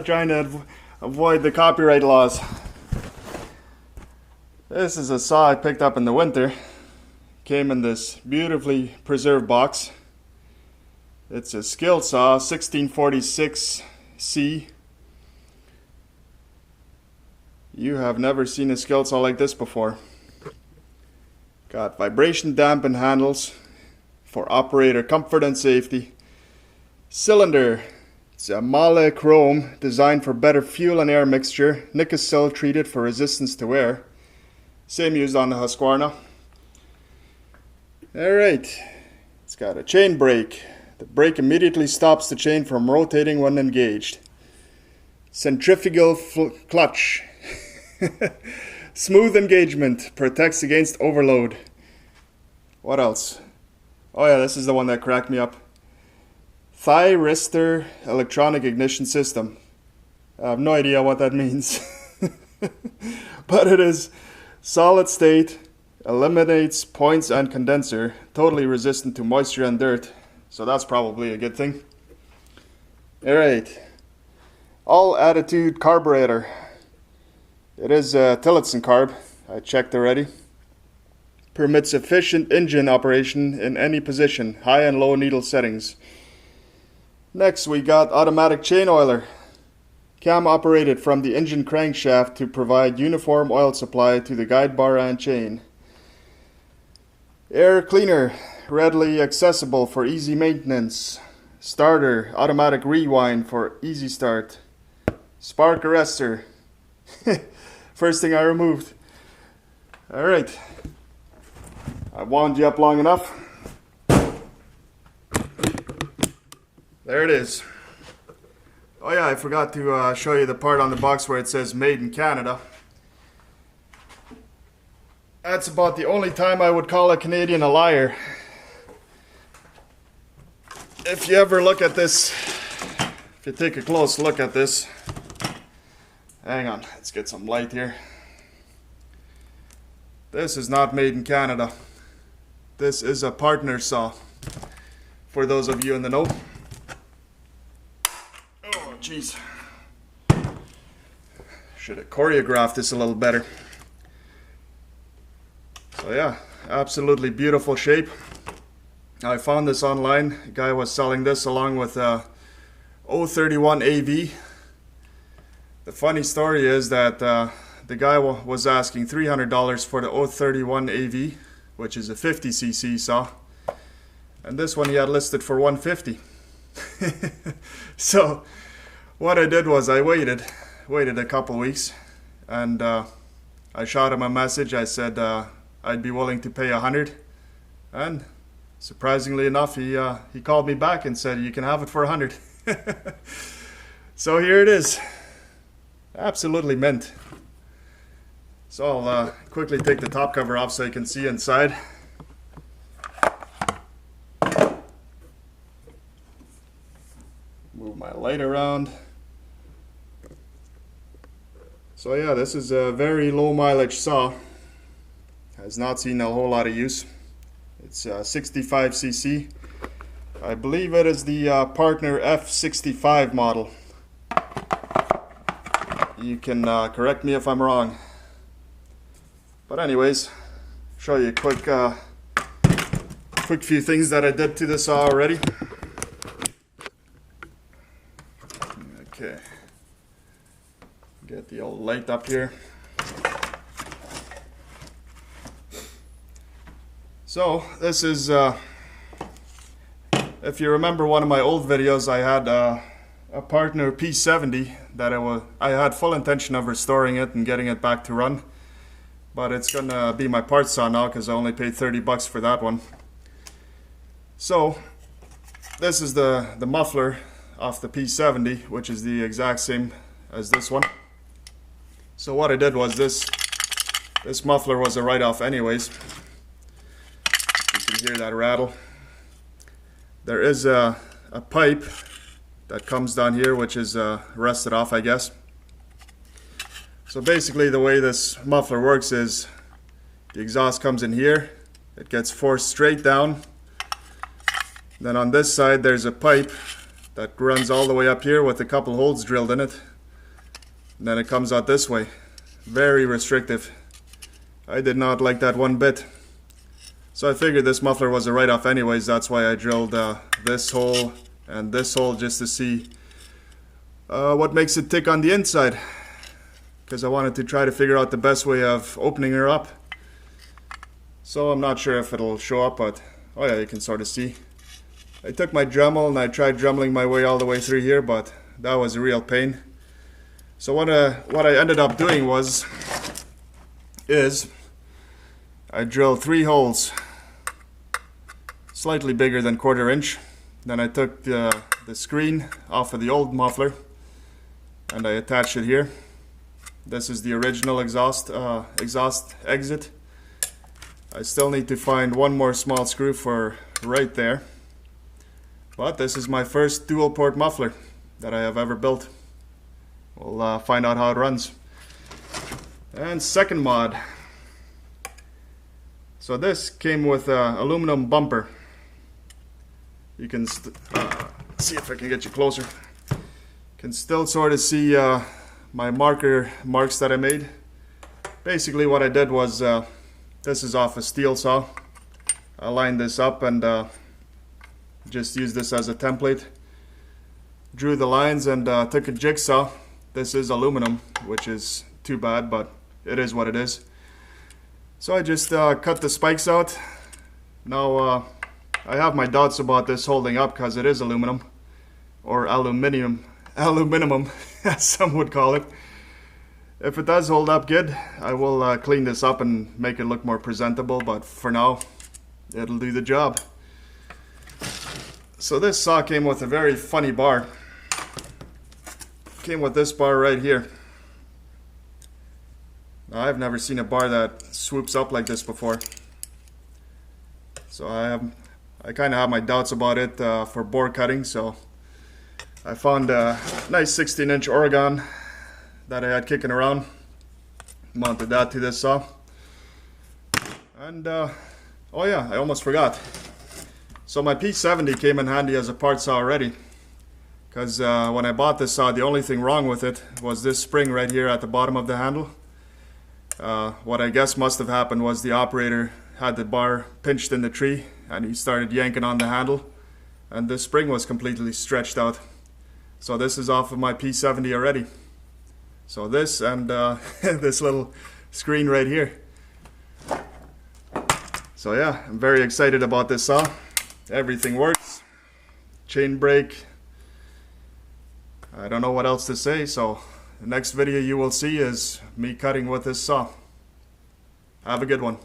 trying to avoid the copyright laws. This is a saw I picked up in the winter. Came in this beautifully preserved box. It's a Skilsaw 1646C. You have never seen a Skilsaw like this before. Got vibration dampened handles for operator comfort and safety. Cylinder. It's a Male chrome designed for better fuel and air mixture. Nickel treated for resistance to wear. Same used on the Husqvarna. Alright, it's got a chain brake. The brake immediately stops the chain from rotating when engaged. Centrifugal clutch. Smooth engagement, protects against overload. What else? Oh yeah, this is the one that cracked me up. Thyristor electronic ignition system. I have no idea what that means. But it is solid state, eliminates points and condenser, totally resistant to moisture and dirt. So that's probably a good thing. Alright. All attitude carburetor. It is Tillotson carb. I checked already. Permits efficient engine operation in any position, high and low needle settings. Next we got automatic chain oiler. Cam operated from the engine crankshaft to provide uniform oil supply to the guide bar and chain. Air cleaner, readily accessible for easy maintenance. Starter, automatic rewind for easy start. Spark arrestor. First thing I removed. Alright. I wound you up long enough. There it is. Oh yeah, I forgot to show you the part on the box where it says Made in Canada. That's about the only time I would call a Canadian a liar. If you ever look at this, if you take a close look at this, hang on, let's get some light here. This is not made in Canada. This is a partner saw, for those of you in the know. Oh jeez. Should have choreographed this a little better. So yeah, absolutely beautiful shape. I found this online. A guy was selling this along with 031 AV. The funny story is that the guy was asking $300 for the 031 AV, which is a 50cc saw, and this one he had listed for $150. So what I did was I waited a couple weeks, and I shot him a message. I said I'd be willing to pay $100, and surprisingly enough, he called me back and said you can have it for $100. So here it is. Absolutely mint. So I'll quickly take the top cover off so you can see inside. Move my light around. So yeah, this is a very low mileage saw. Has not seen a whole lot of use. It's 65cc. I believe it is the partner F65 model. You can correct me if I'm wrong. But anyways, show you a quick few things that I did to the saw already. Okay. Get the old light up here. So this is, if you remember one of my old videos, I had a partner P70 that I had full intention of restoring it and getting it back to run. But it's gonna be my parts saw now because I only paid 30 bucks for that one. So this is the muffler off the P70, which is the exact same as this one. So what I did was this muffler was a write-off anyways. You can hear that rattle. There is a pipe that comes down here, which is rusted off, I guess. So basically the way this muffler works is the exhaust comes in here, it gets forced straight down. Then on this side there's a pipe that runs all the way up here with a couple holes drilled in it And then it comes out this way. Very restrictive. I did not like that one bit. So I figured this muffler was a write-off anyways. That's why I drilled this hole and this hole, just to see what makes it tick on the inside. Because I wanted to try to figure out the best way of opening her up. So I'm not sure if it'll show up, but oh yeah, you can sort of see. I took my Dremel and I tried dremeling my way all the way through here, but that was a real pain. So what I ended up doing is I drilled 3 holes, slightly bigger than 1/4 inch. Then I took the screen off of the old muffler and I attached it here. This is the original exhaust exit. I still need to find one more small screw for right there. But this is my first dual port muffler that I have ever built. We'll find out how it runs. And second mod. So this came with an aluminum bumper. You can see if I can get you closer. Can still sort of see my marks that I made. Basically what I did was, this is off a Skilsaw. I lined this up and just used this as a template. Drew the lines and took a jigsaw. This is aluminum, which is too bad, but it is what it is. So I just cut the spikes out. Now I have my doubts about this holding up because it is aluminum, or aluminum, as some would call it. If it does hold up good, I will clean this up and make it look more presentable, but for now, it'll do the job. So this saw came with a very funny bar. Came with this bar right here. Now, I've never seen a bar that swoops up like this before. So I kind of have my doubts about it for bore cutting, so I found a nice 16-inch Oregon that I had kicking around. Mounted that to this saw. And oh yeah, I almost forgot. So my P70 came in handy as a part saw already. Because when I bought this saw, the only thing wrong with it was this spring right here at the bottom of the handle. What I guess must have happened was the operator had the bar pinched in the tree and he started yanking on the handle and the spring was completely stretched out. So this is off of my P70 already. So this and this little screen right here. So yeah, I'm very excited about this saw. Everything works. Chain brake. I don't know what else to say, so the next video you will see is me cutting with this saw. Have a good one.